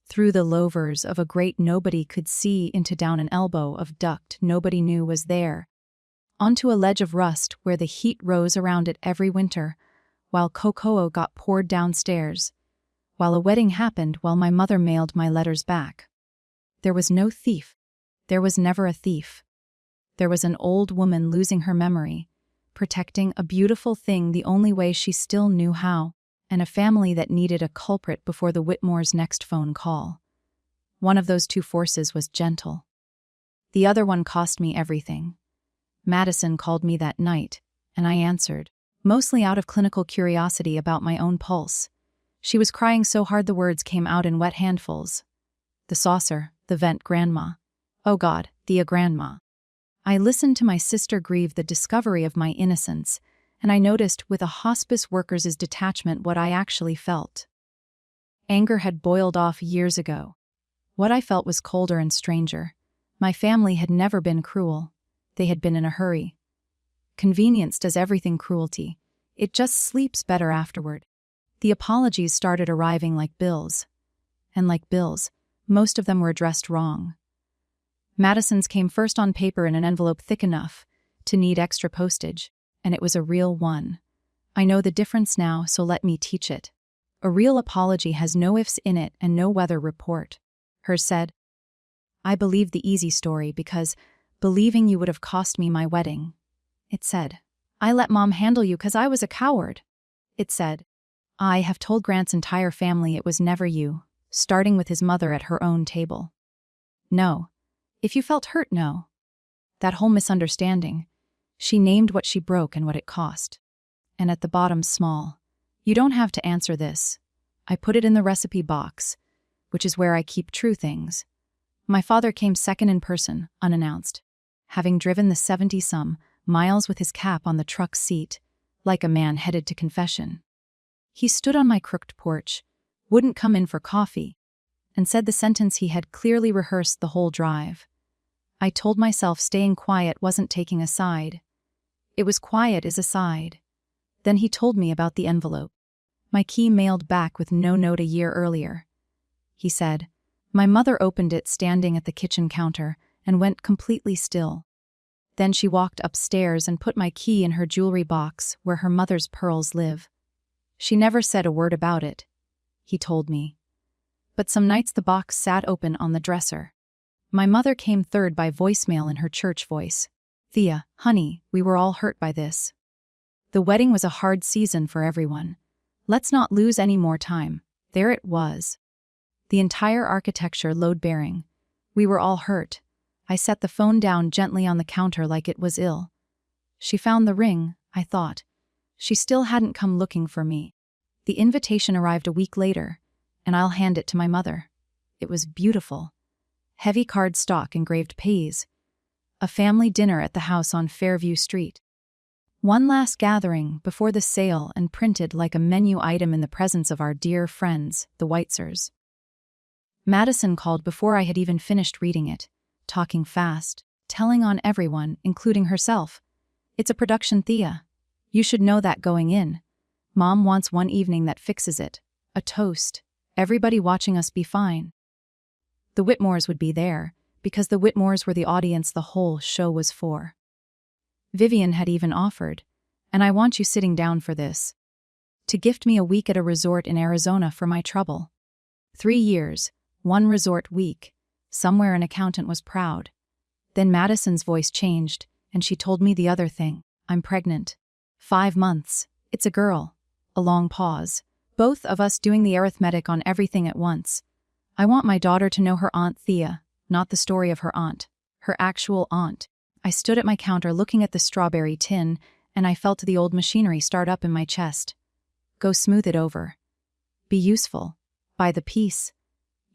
Through the louvers of a grate nobody could see into down an elbow of duct nobody knew was there, onto a ledge of rust where the heat rose around it every winter, while cocoa got poured downstairs, while a wedding happened while my mother mailed my letters back. There was no thief. There was never a thief. There was an old woman losing her memory, protecting a beautiful thing the only way she still knew how, and a family that needed a culprit before the Whitmore's next phone call. One of those two forces was gentle. The other one cost me everything. Madison called me that night, and I answered, mostly out of clinical curiosity about my own pulse. She was crying so hard the words came out in wet handfuls. The saucer, the vent, grandma. Oh God, Thea grandma. I listened to my sister grieve the discovery of my innocence, and I noticed with a hospice worker's detachment what I actually felt. Anger had boiled off years ago. What I felt was colder and stranger. My family had never been cruel. They had been in a hurry. Convenience does everything cruelty. It just sleeps better afterward. The apologies started arriving like bills. And like bills, most of them were addressed wrong. Madison's came first on paper in an envelope thick enough to need extra postage, and it was a real one. I know the difference now, so let me teach it. A real apology has no ifs in it and no weather report. Hers said, I believed the easy story because believing you would have cost me my wedding. It said, I let Mom handle you because I was a coward. It said, I have told Grant's entire family it was never you, starting with his mother at her own table. No. If you felt hurt, no. That whole misunderstanding. She named what she broke and what it cost. And at the bottom, small. You don't have to answer this. I put it in the recipe box, which is where I keep true things. My father came second in person, unannounced, having driven the 70-some miles with his cap on the truck's seat, like a man headed to confession. He stood on my crooked porch, wouldn't come in for coffee, and said the sentence he had clearly rehearsed the whole drive. I told myself staying quiet wasn't taking a side. It was quiet as a side. Then he told me about the envelope. My key mailed back with no note a year earlier. He said, my mother opened it standing at the kitchen counter and went completely still. Then she walked upstairs and put my key in her jewelry box where her mother's pearls live. She never said a word about it, he told me. But some nights the box sat open on the dresser. My mother came third by voicemail in her church voice. Thea, honey, we were all hurt by this. The wedding was a hard season for everyone. Let's not lose any more time. There it was. The entire architecture load-bearing. We were all hurt. I set the phone down gently on the counter like it was ill. She found the ring, I thought. She still hadn't come looking for me. The invitation arrived a week later, and I'll hand it to my mother. It was beautiful. Heavy cardstock engraved pays. A family dinner at the house on Fairview Street. One last gathering before the sale and printed like a menu item in the presence of our dear friends, the Weitzers. Madison called before I had even finished reading it, talking fast, telling on everyone, including herself. It's a production, Thea. You should know that going in. Mom wants one evening that fixes it. A toast. Everybody watching us be fine. The Whitmores would be there, because the Whitmores were the audience the whole show was for. Vivian had even offered, and I want you sitting down for this, to gift me a week at a resort in Arizona for my trouble. 3 years, 1 resort week. Somewhere an accountant was proud. Then Madison's voice changed, and she told me the other thing. I'm pregnant. 5 months. It's a girl. A long pause. Both of us doing the arithmetic on everything at once. I want my daughter to know her Aunt Thea, not the story of her aunt. Her actual aunt. I stood at my counter looking at the strawberry tin, and I felt the old machinery start up in my chest. Go smooth it over. Be useful. By the piece.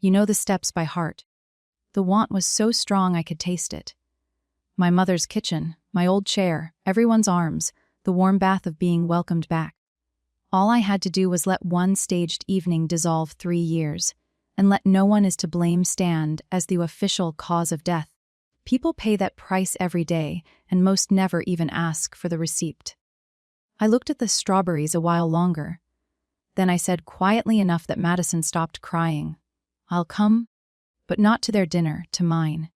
You know the steps by heart. The want was so strong I could taste it. My mother's kitchen, my old chair, everyone's arms, the warm bath of being welcomed back. All I had to do was let one staged evening dissolve 3 years, and let no one is to blame stand as the official cause of death. People pay that price every day, and most never even ask for the receipt. I looked at the strawberries a while longer. Then I said quietly enough that Madison stopped crying. I'll come, but not to their dinner, to mine.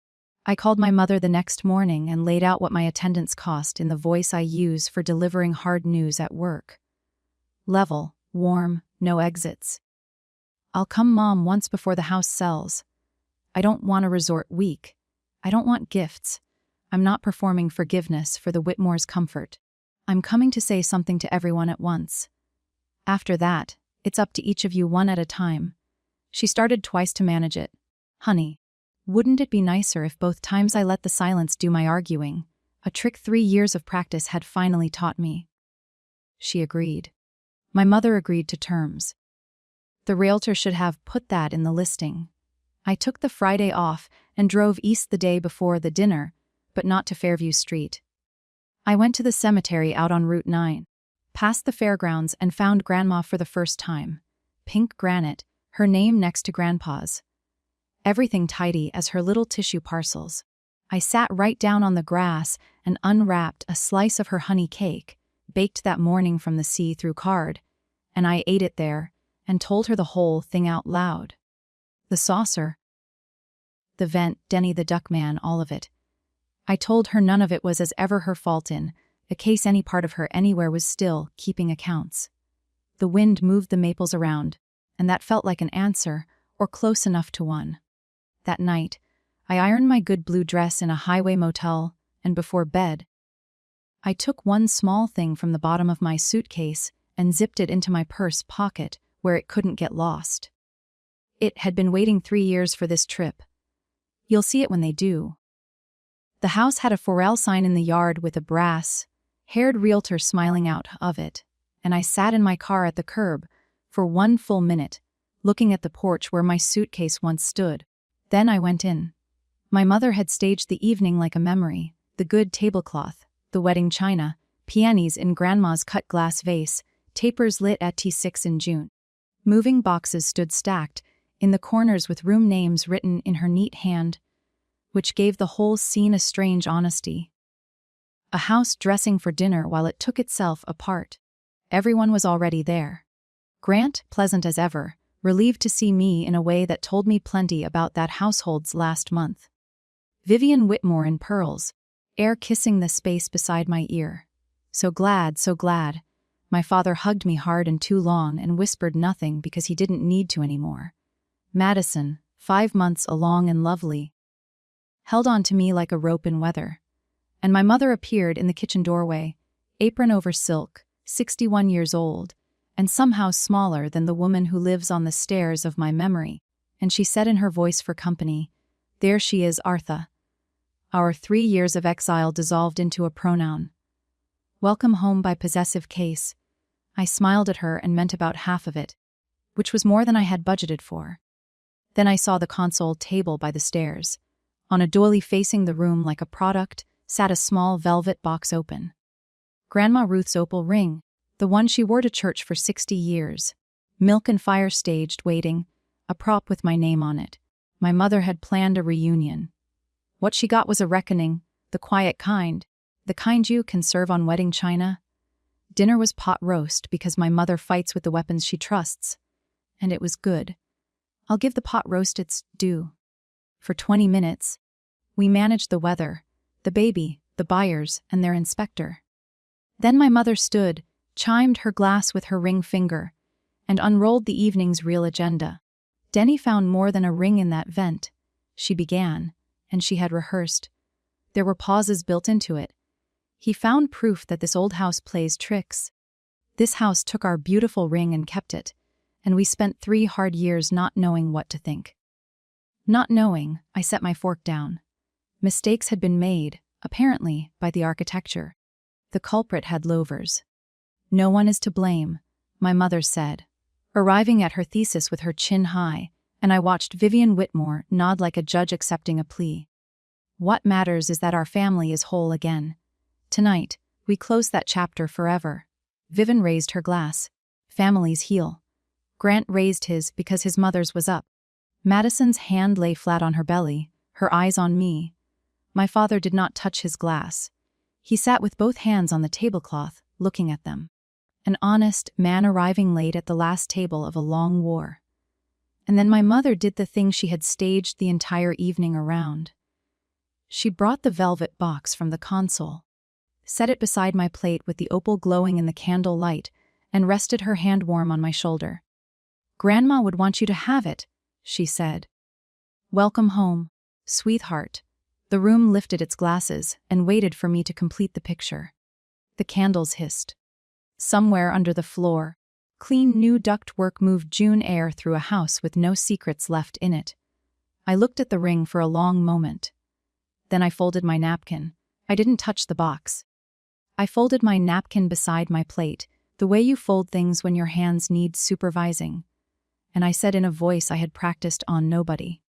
I called my mother the next morning and laid out what my attendance cost in the voice I use for delivering hard news at work. Level, warm, no exits. I'll come, Mom, once before the house sells. I don't want a resort week. I don't want gifts. I'm not performing forgiveness for the Whitmore's comfort. I'm coming to say something to everyone at once. After that, it's up to each of you one at a time. She started twice to manage it. Honey, wouldn't it be nicer if both times I let the silence do my arguing, a trick 3 years of practice had finally taught me? She agreed. My mother agreed to terms. The realtor should have put that in the listing. I took the Friday off and drove east the day before the dinner, but not to Fairview Street. I went to the cemetery out on Route 9, past the fairgrounds, and found Grandma for the first time. Pink granite, her name next to Grandpa's. Everything tidy as her little tissue parcels. I sat right down on the grass and unwrapped a slice of her honey cake, baked that morning from the see-through card, and I ate it there and told her the whole thing out loud. The saucer, the vent, Denny the duckman, all of it. I told her none of it was as ever her fault in case any part of her anywhere was still keeping accounts. The wind moved the maples around, and that felt like an answer, or close enough to one. That night, I ironed my good blue dress in a highway motel, and before bed, I took one small thing from the bottom of my suitcase and zipped it into my purse pocket where it couldn't get lost. It had been waiting 3 years for this trip. You'll see it when they do. The house had a for sale sign in the yard with a brass-haired realtor smiling out of it, and I sat in my car at the curb for 1 full minute, looking at the porch where my suitcase once stood. Then I went in. My mother had staged the evening like a memory, the good tablecloth, the wedding china, peonies in Grandma's cut glass vase, tapers lit at T6 in June. Moving boxes stood stacked in the corners with room names written in her neat hand, which gave the whole scene a strange honesty. A house dressing for dinner while it took itself apart. Everyone was already there. Grant, pleasant as ever, relieved to see me in a way that told me plenty about that household's last month. Vivian Whitmore in pearls, air kissing the space beside my ear. So glad, so glad. My father hugged me hard and too long and whispered nothing because he didn't need to anymore. Madison, 5 months along and lovely, held on to me like a rope in weather. And my mother appeared in the kitchen doorway, apron over silk, 61 years old, and somehow smaller than the woman who lives on the stairs of my memory, and she said in her voice for company, "There she is, Artha." Our 3 years of exile dissolved into a pronoun. Welcome home by possessive case. I smiled at her and meant about half of it, which was more than I had budgeted for. Then I saw the console table by the stairs. On a doily facing the room like a product sat a small velvet box open. Grandma Ruth's opal ring, the one she wore to church for 60 years. Milk and fire staged, waiting, a prop with my name on it. My mother had planned a reunion. What she got was a reckoning, the quiet kind, the kind you can serve on wedding china. Dinner was pot roast because my mother fights with the weapons she trusts, and it was good. I'll give the pot roast its due. For 20 minutes, we managed the weather, the baby, the buyers, and their inspector. Then my mother stood, chimed her glass with her ring finger, and unrolled the evening's real agenda. Denny found more than a ring in that vent, she began, and she had rehearsed. There were pauses built into it. He found proof that this old house plays tricks. This house took our beautiful ring and kept it, and we spent 3 hard years not knowing what to think. Not knowing, I set my fork down. Mistakes had been made, apparently, by the architecture. The culprit had louvers. No one is to blame, my mother said, arriving at her thesis with her chin high, and I watched Vivian Whitmore nod like a judge accepting a plea. What matters is that our family is whole again. Tonight, we close that chapter forever. Vivian raised her glass. Families heal. Grant raised his because his mother's was up. Madison's hand lay flat on her belly, her eyes on me. My father did not touch his glass. He sat with both hands on the tablecloth, looking at them. An honest man arriving late at the last table of a long war. And then my mother did the thing she had staged the entire evening around. She brought the velvet box from the console, set it beside my plate with the opal glowing in the candle light, and rested her hand warm on my shoulder. "Grandma would want you to have it," she said. "Welcome home, sweetheart." The room lifted its glasses and waited for me to complete the picture. The candles hissed. Somewhere under the floor, clean new ductwork moved June air through a house with no secrets left in it. I looked at the ring for a long moment. Then I folded my napkin. I didn't touch the box. I folded my napkin beside my plate, the way you fold things when your hands need supervising. And I said in a voice I had practiced on nobody,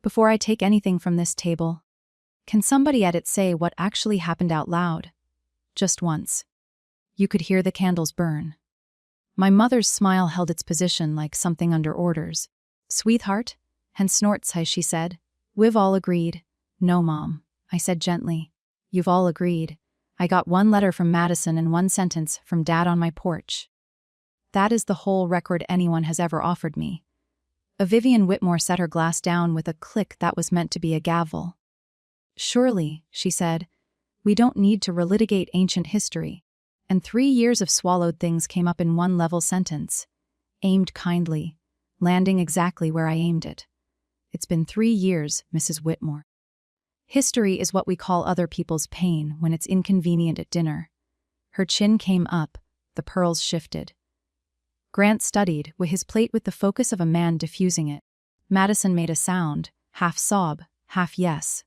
"Before I take anything from this table, can somebody at it say what actually happened out loud? Just once." You could hear the candles burn. My mother's smile held its position like something under orders. "Sweetheart?" And snorts as she said, "We've all agreed." "No, Mom," I said gently. "You've all agreed. I got one letter from Madison and one sentence from Dad on my porch. That is the whole record anyone has ever offered me." Vivian Whitmore set her glass down with a click that was meant to be a gavel. "Surely," she said, "we don't need to relitigate ancient history." And 3 years of swallowed things came up in one level sentence. Aimed kindly, landing exactly where I aimed it. "It's been 3 years, Mrs. Whitmore." History is what we call other people's pain when it's inconvenient at dinner. Her chin came up, the pearls shifted. Grant studied, with his plate with the focus of a man diffusing it. Madison made a sound, half sob, half yes.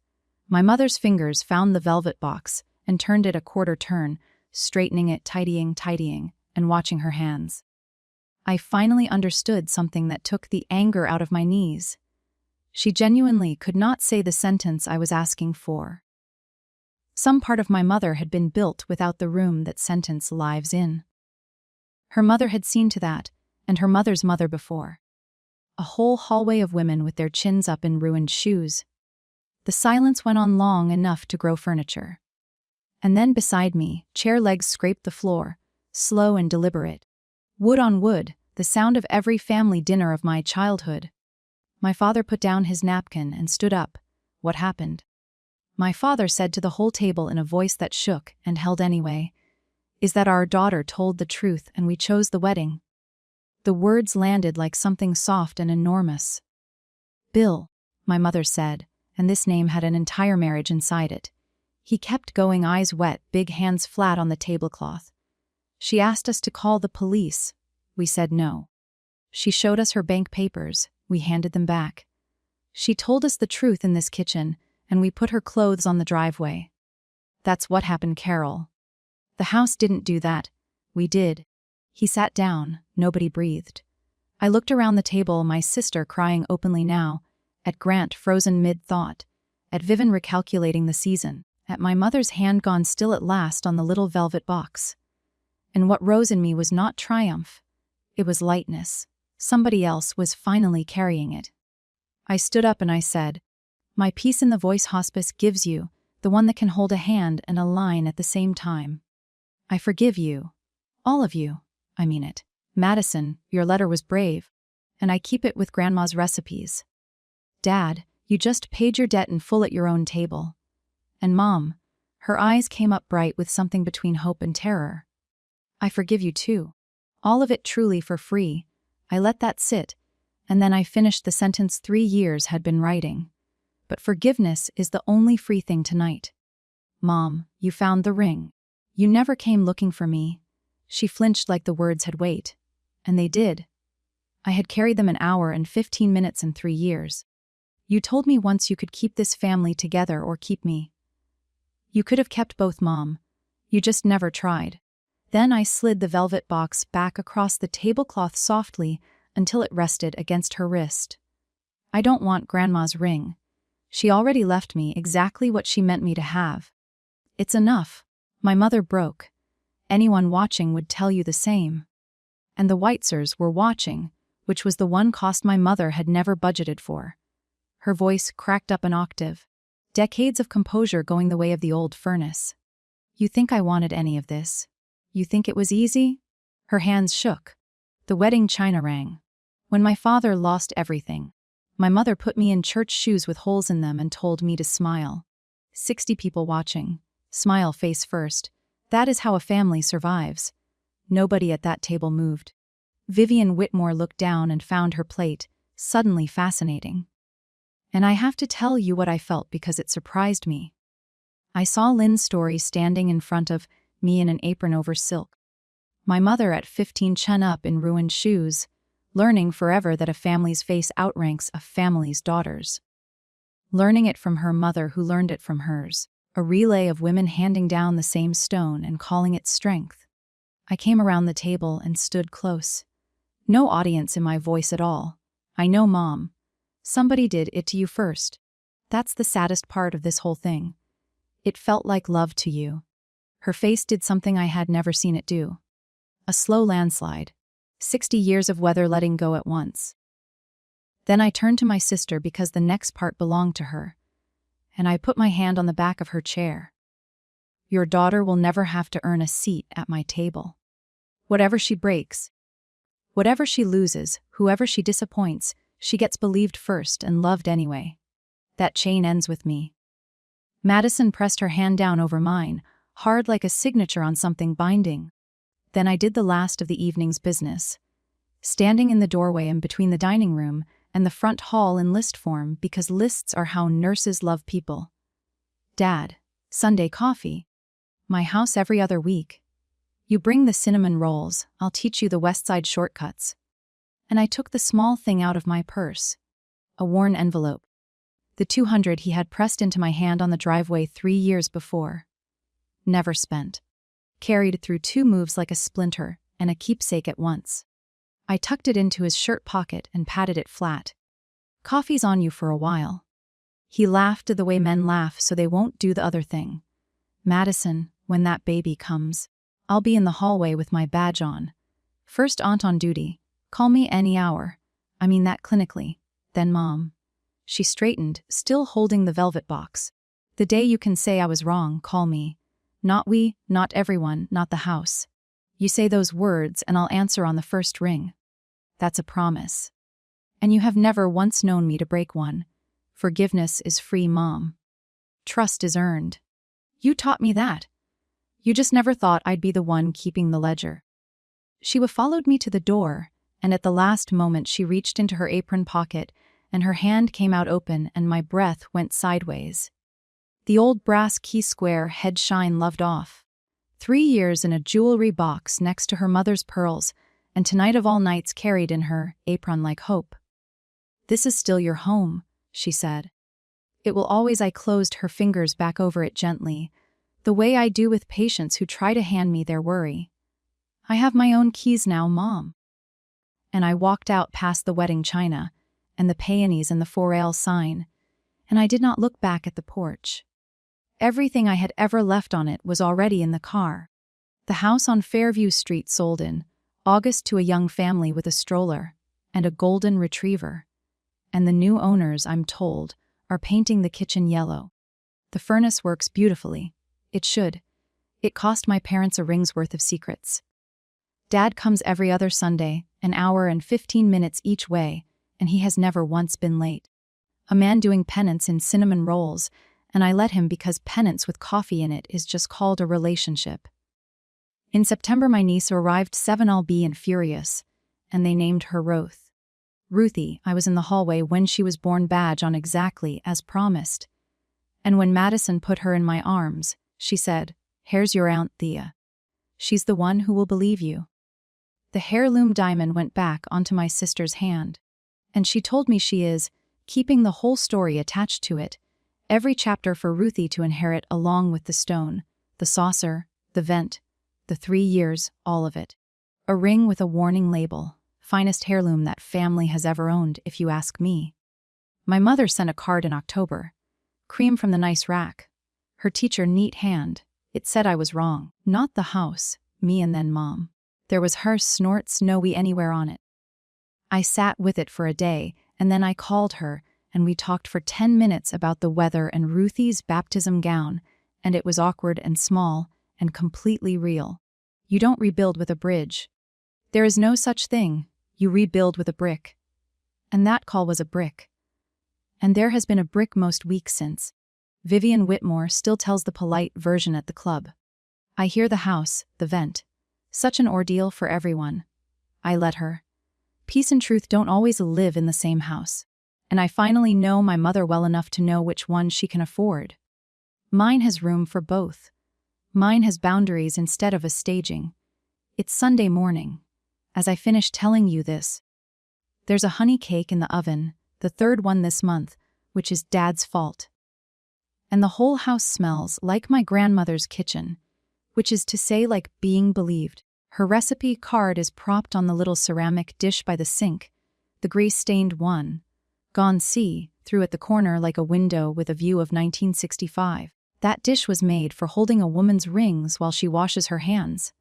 My mother's fingers found the velvet box and turned it a quarter turn, straightening it, tidying, and watching her hands. I finally understood something that took the anger out of my knees. She genuinely could not say the sentence I was asking for. Some part of my mother had been built without the room that sentence lives in. Her mother had seen to that, and her mother's mother before. A whole hallway of women with their chins up in ruined shoes. The silence went on long enough to grow furniture. And then beside me, chair legs scraped the floor, slow and deliberate. Wood on wood, the sound of every family dinner of my childhood. My father put down his napkin and stood up. "What happened?" My father said to the whole table in a voice that shook and held anyway, "Is that our daughter told the truth and we chose the wedding." The words landed like something soft and enormous. "Bill," my mother said, and this name had an entire marriage inside it. He kept going, eyes wet, big hands flat on the tablecloth. "She asked us to call the police. We said no. She showed us her bank papers. We handed them back. She told us the truth in this kitchen, and we put her clothes on the driveway. That's what happened, Carol. The house didn't do that. We did." He sat down. Nobody breathed. I looked around the table, my sister crying openly now, at Grant frozen mid-thought, at Vivian recalculating the season, at my mother's hand gone still at last on the little velvet box. And what rose in me was not triumph. It was lightness. Somebody else was finally carrying it. I stood up and I said, "My peace in the voice hospice gives you, the one that can hold a hand and a line at the same time. I forgive you. All of you. I mean it. Madison, your letter was brave. And I keep it with Grandma's recipes. Dad, you just paid your debt in full at your own table. And Mom," her eyes came up bright with something between hope and terror, "I forgive you too. All of it truly for free." I let that sit, and then I finished the sentence 3 years had been writing. "But forgiveness is the only free thing tonight. Mom, you found the ring. You never came looking for me." She flinched like the words had weight. And they did. I had carried them 1 hour and 15 minutes in 3 years. "You told me once you could keep this family together or keep me. You could have kept both, Mom. You just never tried." Then I slid the velvet box back across the tablecloth softly until it rested against her wrist. "I don't want Grandma's ring. She already left me exactly what she meant me to have. It's enough." My mother broke. Anyone watching would tell you the same. And the Weitzers were watching, which was the one cost my mother had never budgeted for. Her voice cracked up an octave. Decades of composure going the way of the old furnace. "You think I wanted any of this? You think it was easy?" Her hands shook. The wedding china rang. When my father lost everything, my mother put me in church shoes with holes in them and told me to smile. 60 people watching. Smile face first. That is how a family survives. Nobody at that table moved. Vivian Whitmore looked down and found her plate, suddenly fascinating. And I have to tell you what I felt because it surprised me. I saw Lynn's Story standing in front of me in an apron over silk. My mother at 15 chin up in ruined shoes, learning forever that a family's face outranks a family's daughters. Learning it from her mother who learned it from hers, a relay of women handing down the same stone and calling it strength. I came around the table and stood close. No audience in my voice at all. I know, Mom. Somebody did it to you first. That's the saddest part of this whole thing. It felt like love to you. Her face did something I had never seen it do. A slow landslide. 60 years of weather letting go at once. Then I turned to my sister because the next part belonged to her, and I put my hand on the back of her chair. Your daughter will never have to earn a seat at my table. Whatever she breaks, whatever she loses, whoever she disappoints, she gets believed first and loved anyway. That chain ends with me. Madison pressed her hand down over mine, hard like a signature on something binding. Then I did the last of the evening's business, standing in the doorway in between the dining room and the front hall in list form because lists are how nurses love people. Dad, Sunday coffee. My house every other week. You bring the cinnamon rolls, I'll teach you the West Side shortcuts. And I took the small thing out of my purse. A worn envelope. The $200 he had pressed into my hand on the driveway 3 years before. Never spent. Carried through 2 moves like a splinter and a keepsake at once. I tucked it into his shirt pocket and patted it flat. Coffee's on you for a while. He laughed the way men laugh so they won't do the other thing. Madison, when that baby comes, I'll be in the hallway with my badge on. First aunt on duty. Call me any hour. I mean that clinically. Then Mom. She straightened, still holding the velvet box. The day you can say I was wrong, call me. Not we, not everyone, not the house. You say those words and I'll answer on the first ring. That's a promise. And you have never once known me to break one. Forgiveness is free, Mom. Trust is earned. You taught me that. You just never thought I'd be the one keeping the ledger. She followed me to the door, and at the last moment she reached into her apron pocket, and her hand came out open and my breath went sideways. The old brass key square head shine loved off. 3 years in a jewelry box next to her mother's pearls, and tonight of all nights carried in her apron like hope. This is still your home, she said. It will always. I closed her fingers back over it gently, the way I do with patients who try to hand me their worry. I have my own keys now, Mom. And I walked out past the wedding china, and the peonies and the for ale sign, and I did not look back at the porch. Everything I had ever left on it was already in the car. The house on Fairview Street sold in August to a young family with a stroller and a golden retriever. And the new owners, I'm told, are painting the kitchen yellow. The furnace works beautifully. It should. It cost my parents a ring's worth of secrets. Dad comes every other Sunday, an hour and 15 minutes each way, and he has never once been late. A man doing penance in cinnamon rolls, and I let him because penance with coffee in it is just called a relationship. In September my niece arrived 7lb and furious, and they named her Ruthie. I was in the hallway when she was born, badge on exactly as promised. And when Madison put her in my arms, she said, "Here's your Aunt Thea. She's the one who will believe you." The heirloom diamond went back onto my sister's hand, and she told me she is keeping the whole story attached to it, every chapter for Ruthie to inherit along with the stone, the saucer, the vent, the 3 years, all of it. A ring with a warning label, finest heirloom that family has ever owned, if you ask me. My mother sent a card in October. Cream from the nice rack. Her teacher neat hand. It said I was wrong. Not the house, me and then Mom. There was her snorts no we anywhere on it. I sat with it for a day, and then I called her, and we talked for 10 minutes about the weather and Ruthie's baptism gown, and it was awkward and small and completely real. You don't rebuild with a bridge. There is no such thing. You rebuild with a brick. And that call was a brick. And there has been a brick most weeks since. Vivian Whitmore still tells the polite version at the club. I hear the house, the vent. Such an ordeal for everyone. I let her. Peace and truth don't always live in the same house. And I finally know my mother well enough to know which one she can afford. Mine has room for both. Mine has boundaries instead of a staging. It's Sunday morning. As I finish telling you this, There's a honey cake in the oven, the third one this month, which is Dad's fault. And the whole house smells like my grandmother's kitchen, which is to say like being believed. Her recipe card is propped on the little ceramic dish by the sink, the grease-stained one, gone see, through at the corner like a window with a view of 1965. That dish was made for holding a woman's rings while she washes her hands.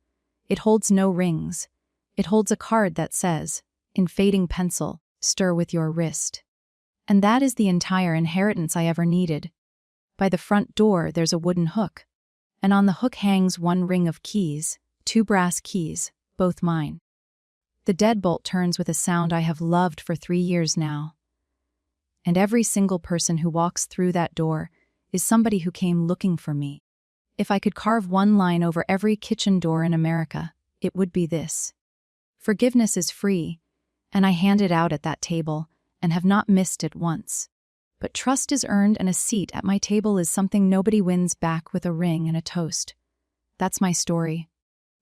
It holds no rings. It holds a card that says, in fading pencil, "Stir with your wrist." And that is the entire inheritance I ever needed. By the front door there's a wooden hook, and on the hook hangs one ring of keys, 2 brass keys, both mine. The deadbolt turns with a sound I have loved for 3 years now. And every single person who walks through that door is somebody who came looking for me. If I could carve one line over every kitchen door in America, it would be this: forgiveness is free, and I hand it out at that table and have not missed it once. But trust is earned, and a seat at my table is something nobody wins back with a ring and a toast. That's my story.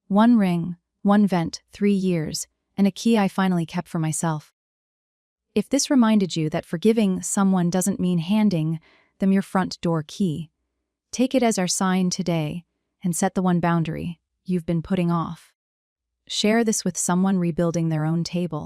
1 ring, 1 vent, 3 years, and a key I finally kept for myself. If this reminded you that forgiving someone doesn't mean handing them your front door key, take it as our sign today and set the one boundary you've been putting off. Share this with someone rebuilding their own table.